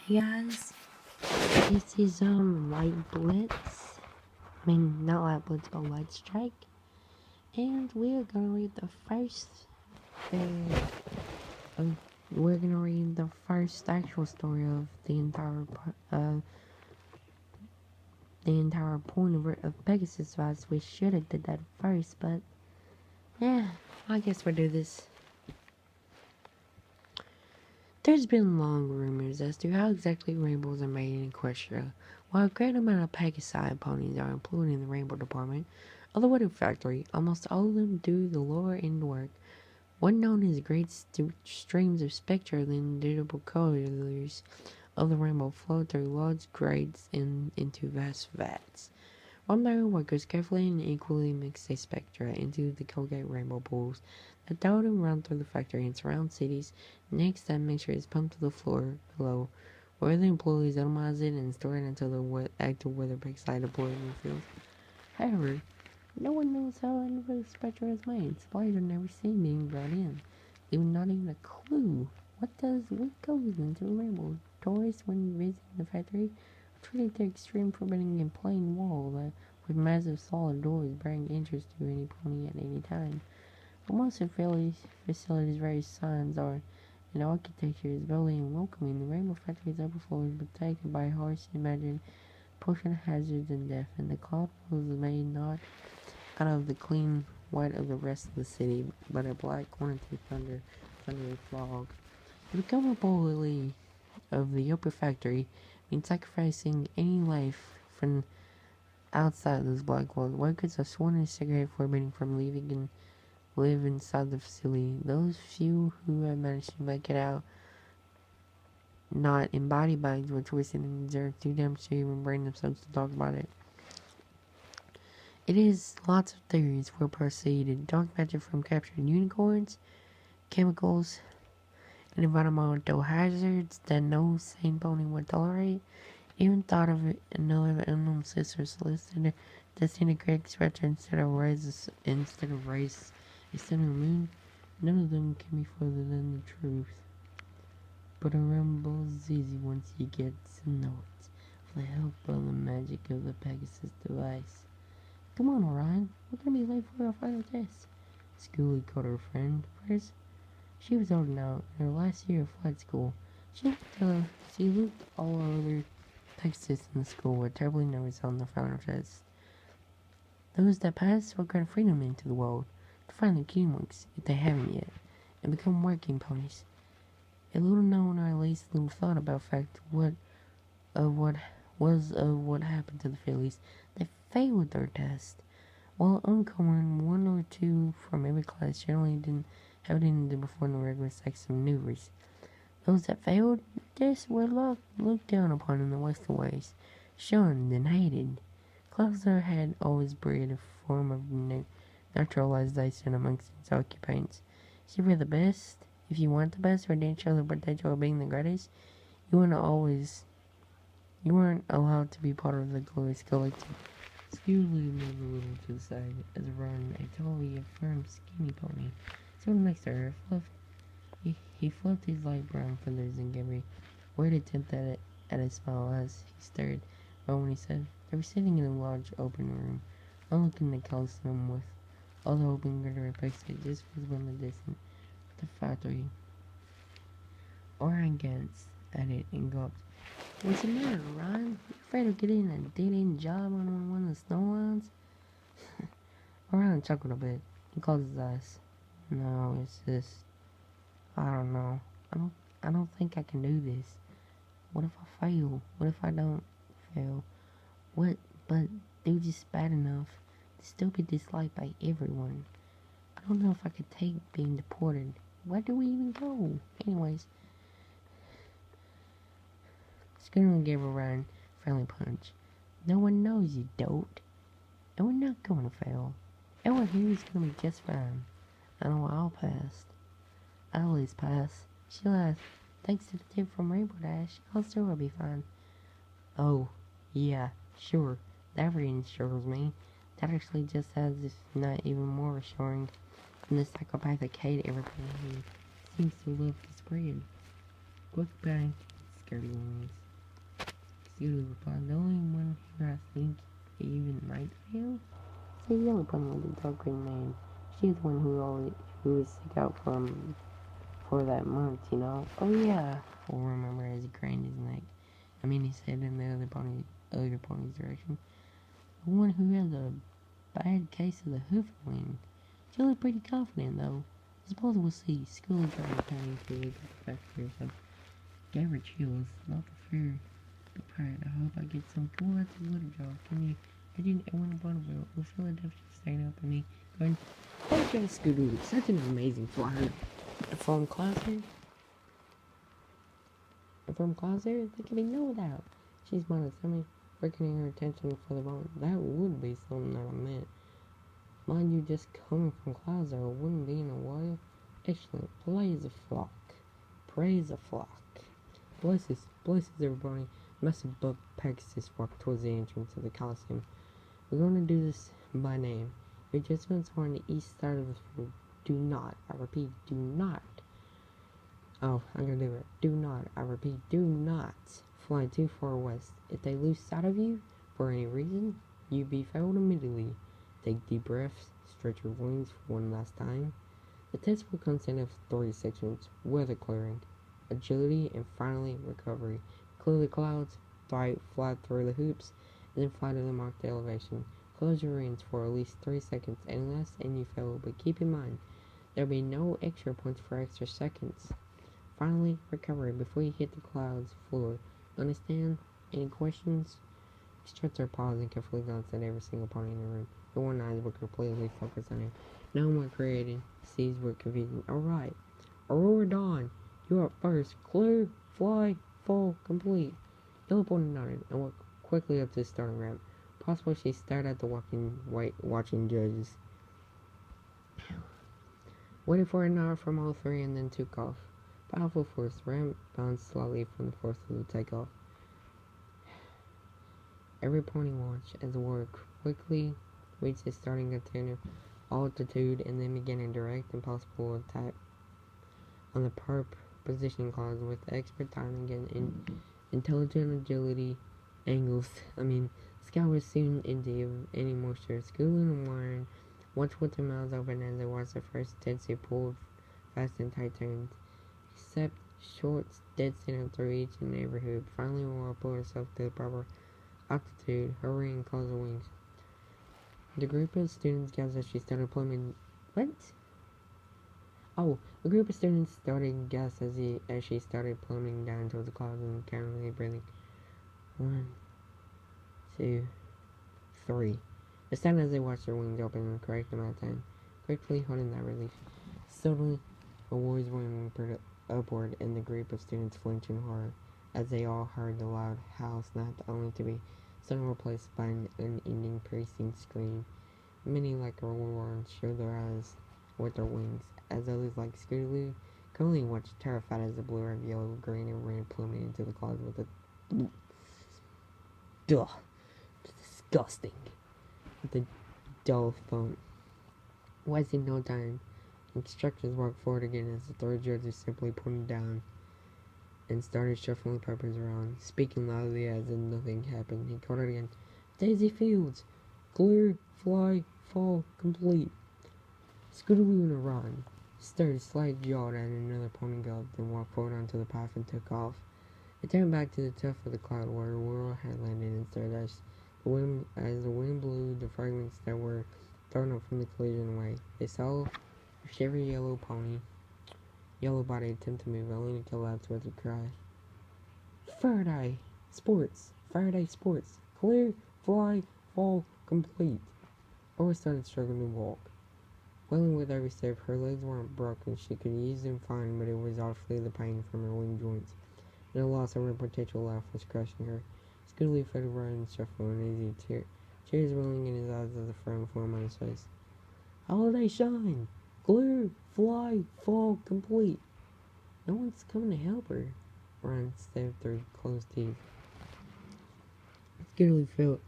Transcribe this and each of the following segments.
Hey guys, this is Light Blitz. Not Light Blitz, but Light Strike. And we're gonna read the first. Uh, we're gonna read the first actual story of the entire point of Pegasus Files. We should have did that first, but yeah, I guess we'll do this. There's been long rumors as to how exactly rainbows are made in Equestria. While a great amount of Pegasi ponies are employed in the rainbow department of the wedding factory, almost all of them do the lower end work, what known as great streams of spectrally indubitable colors of the rainbow flow through large grates into vast vats. One by workers carefully and equally mix the spectra into the Colgate rainbow pools that dart and run through the factory and surround cities. Next, that mixture is pumped to the floor below, where the employees atomize it and store it until the active weather breaks side deployed in the field. However, no one knows how any of the spectra is made. Supplies are never seen being brought in. Not even a clue. What goes into a rainbow? Tourists, when visiting the factory, treated the extreme forbidding and plain wall with massive solid doors bearing entrance to any pony at any time. But most of facilities' various signs are, and architecture is very welcoming. The Rainbow Factory's upper floors were taken by harsh imagined pushing hazards and death, and the cloud was made not out of the clean white of the rest of the city, but a black quantity thundery fog. The recoverability of the upper factory means sacrificing any life from outside those black walls. Workers are sworn and segregated forbidding from leaving and live inside the facility. Those few who have managed to make it out, not in body bags, were twisted and deserved too damn to even bring themselves to talk about it. It is lots of theories were proceeded. Dark magic from captured unicorns, chemicals, and environmental hazards that no sane pony would tolerate. Even thought of it, another unknown sister solicited disintegrated spectra instead of moon. None of them can be further than the truth. But a rumble is easy once you get to know it, with the help of the magic of the Pegasus device. Come on, Orion. We're gonna be late for our final test. Schoolie called her friend first. She was old now, in her last year of flight school. She looked all other Pegasus in the school were terribly nervous on the final test. Those that pass will grant freedom into the world to find their teamworks, if they haven't yet, and become working ponies. A little known, or at least little thought about fact what happened to the fillies. They failed their test. While uncommon, one or two from every class generally didn't have anything to do before the regular sex maneuvers. Those that failed this were looked down upon in the Western ways, shunned and hated. Klausner had always bred a form of naturalization amongst its occupants. She were the best. If you weren't the best or didn't show the potential of being the greatest, you weren't allowed to be part of the glorious collective. Skewly moved a little to the side as Ron, a tall, yet firm, skinny pony, stood next to her. He fluffed his light brown feathers and gave a weird attempt at a smile as he stared. But when he said, they were sitting in a large open room, unlooking at Coliseum with all the open glitter pixels just visible in the distance. The factory. Orion glanced at it and gulped. What's the matter, Ryan? You afraid of getting a dead-end job on one of the snow lines? Orion chuckled a bit and closed his eyes. No, it's just, I don't know. I don't think I can do this. What if I fail? What if I don't fail? What? But they're just bad enough to still be disliked by everyone. I don't know if I could take being deported. Where do we even go? Anyways, Skinner gave Orion a friendly punch. No one knows, you dolt. And we're not going to fail. Everyone here is going to be just fine. I know I'll pass. I always pass. She laughed. Thanks to the tip from Rainbow Dash, I'll still be fine. Oh, yeah, sure. That reassures me. That actually just has this not even more assuring than the psychopathic hate everybody who seems to love to spread. Goodbye, dirty wings. Scooter replied, the only one here I think even might fail. The yellow pony with the dark green mane. She's the one who was sick out for that month, you know. Oh yeah. We'll remember as he craned his neck. His head in the other pony's direction. The one who has a bad case of the hoof wing. She looked pretty confident though. I suppose we'll see. School driver turning to look at the factory herself. Gave her chills, not the fear, the pride. I hope I get some cool at the little job. I didn't want to Bonneville. Will Philadelphia stand up at me going, oh yeah, Scooter, such an amazing flyer. From Clouser? From Clouser? There can be no doubt. She's minus freaking her attention for the moment. That would be something that I meant. Mind you, just coming from Clouser wouldn't be in a while. Excellent. Praise a flock. Praise a flock. Blesses everybody. Massive buck Pegasus walked towards the entrance of the Coliseum. We're going to do this by name. Your judgments are on the east side of the field. Do not, I repeat, do not. Oh, I'm gonna do it. Do not, I repeat, do not fly too far west. If they lose sight of you, for any reason, you be fouled immediately. Take deep breaths, stretch your wings for one last time. The test will consist of 3 sections: weather clearing, agility, and finally recovery. Clear the clouds, fly through the hoops, and then fly to the marked elevation. Close your reins for at least 3 seconds and less, and you fail. But keep in mind, there'll be no extra points for extra seconds. Finally, recovery before you hit the clouds floor. Understand? Any questions? Stretch their paws and carefully glance at every single pony in the room. The one eyes were completely focused on him. No more created. Seas were confusing. Alright. Aurora Dawn, you're up first. Clear, fly, fall, complete. Yellow pony nodded and walked quickly up to the starting ramp. Possibly she stared at the watching judges. Waited for a nod from all 3 and then took off. Powerful force, ramp bounced slightly from the force of the takeoff. Every pony watched as the warrior quickly reached his starting container, altitude, and then began a direct and possible attack on the perp positioning clouds with expert timing and intelligent agility angles. Sky was soon empty of any moisture. Schooling and Warren watched with their mouths open as they watched the first Tetsy pulled fast and tight turns. Except shorts dead center through each and every hoop. Finally, Aurora pulled herself to the proper altitude, hurrying and closed her wings. The group of students gasped as she started plummeting. What? Oh, the group of students started gasp as she started plummeting down towards the clouds and casually breathing. 1, 2, 3. They stand as they watched their wings open in the correct amount of time, quickly holding that relief. Suddenly, a warrior's wing put upward, and the group of students flinched in horror as they all heard the loud howl snap, only to be suddenly replaced by an unending piercing scream. Many, like Aurora, showed their eyes with their wings, as others, like Scootaloo, coolly watched, terrified as the blue, red, yellow, green, and red plummeted into the clouds with a duh, disgusting, with a dull thump. Wasting no time, instructors walked forward again as the 3 judges simply pointed down and started shuffling papers around, speaking loudly as if nothing happened. He called it again. Daisy Fields, clear, fly, fall, complete. Scootaloo and Iran stared slight-jawed at another pony gallop, then walked forward onto the path and took off. They turned back to the tuft of the cloud where Aurora had landed and stared as the wind blew the fragments that were thrown up from the collision away. They saw a shivery yellow body attempt to move, only to collapse with a cry. Faraday Sports! Clear, fly, fall, complete. Aurora started struggling to walk. Wailing with every step, her legs weren't broken, she could use them fine, but it was awfully the pain from her wing joints, and the loss of her potential life was crushing her. Scootaloo felt right and shuffled uneasy, tears welling in his eyes as a frown formed on his face. Holiday shine! Clear, fly, fall, complete. No one's coming to help her. Ryan stared through closed teeth. Scootaloo felt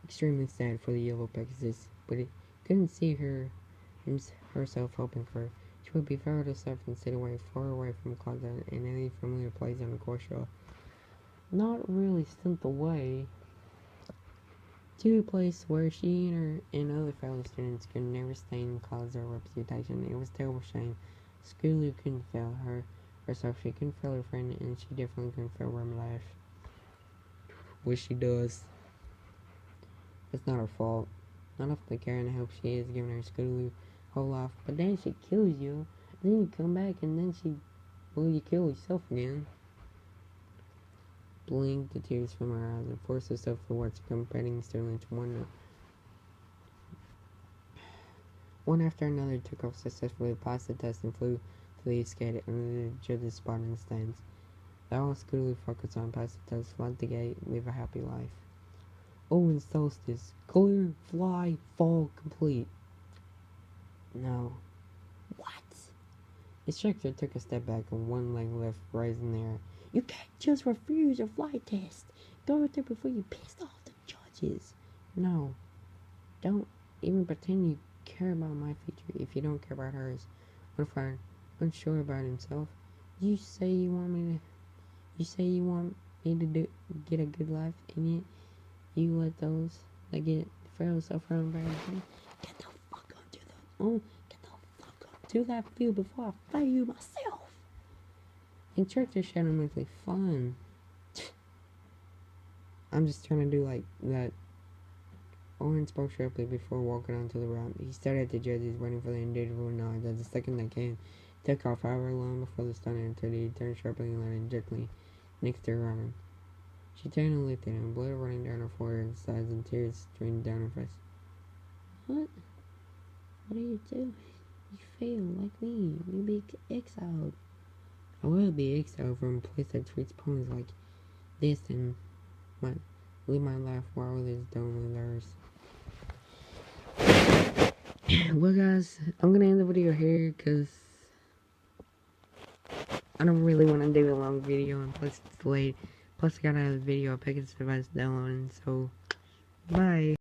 extremely sad for the yellow Pegasus, but he couldn't see herself hoping for her. She would be far herself and sit away, far away from clouds and any familiar place on the course trail. not really sent away to a place where she and other fellow students could never stay and cause her reputation. It was a terrible shame. Scootaloo couldn't fail her herself. She couldn't fail her friend, and she definitely couldn't fail Rum Life. Which she does. It's not her fault. Not of the care and help she is giving her Scootaloo whole life. But then she kills you. And then you come back and then you kill yourself again. Blinked the tears from her eyes and forced herself to watch competing students one after another took off successfully, passed the test, and flew to the escape under the judge's spot in the stands. They all Scootaloo focused on, passed the test, flood the gate, live a happy life. Owen's solstice, clear, fly, fall, complete. No. What? The instructor took a step back and one leg left, raised in the air. You can't just refuse a flight test. Go out there before you piss off the judges. No. Don't even pretend you care about my future if you don't care about hers. Unfired, unsure about himself. You say you want me to get a good life, and yet you let those that get frail suffer unbearably. Get the fuck to that field before I fire you myself. Instructor shouted mentally, fun. I'm just trying to do like that. Owen spoke sharply before walking onto the ramp. He stared at the judges, waiting for the individual nod. As the second that came, took off however long before the stunner entered. He turned sharply and landed gently next to her arm. She turned and looked at him, blood running down her forehead and sides, and tears streamed down her face. What? What are you doing? You fail like me. You'll be exiled. I will be exiled from a place that treats ponies like this and live my life while others don't live theirs. Well, guys, I'm gonna end the video here because I don't really want to do a long video, and plus it's late. Plus, I gotta have the video. I picked this device downloading, so bye.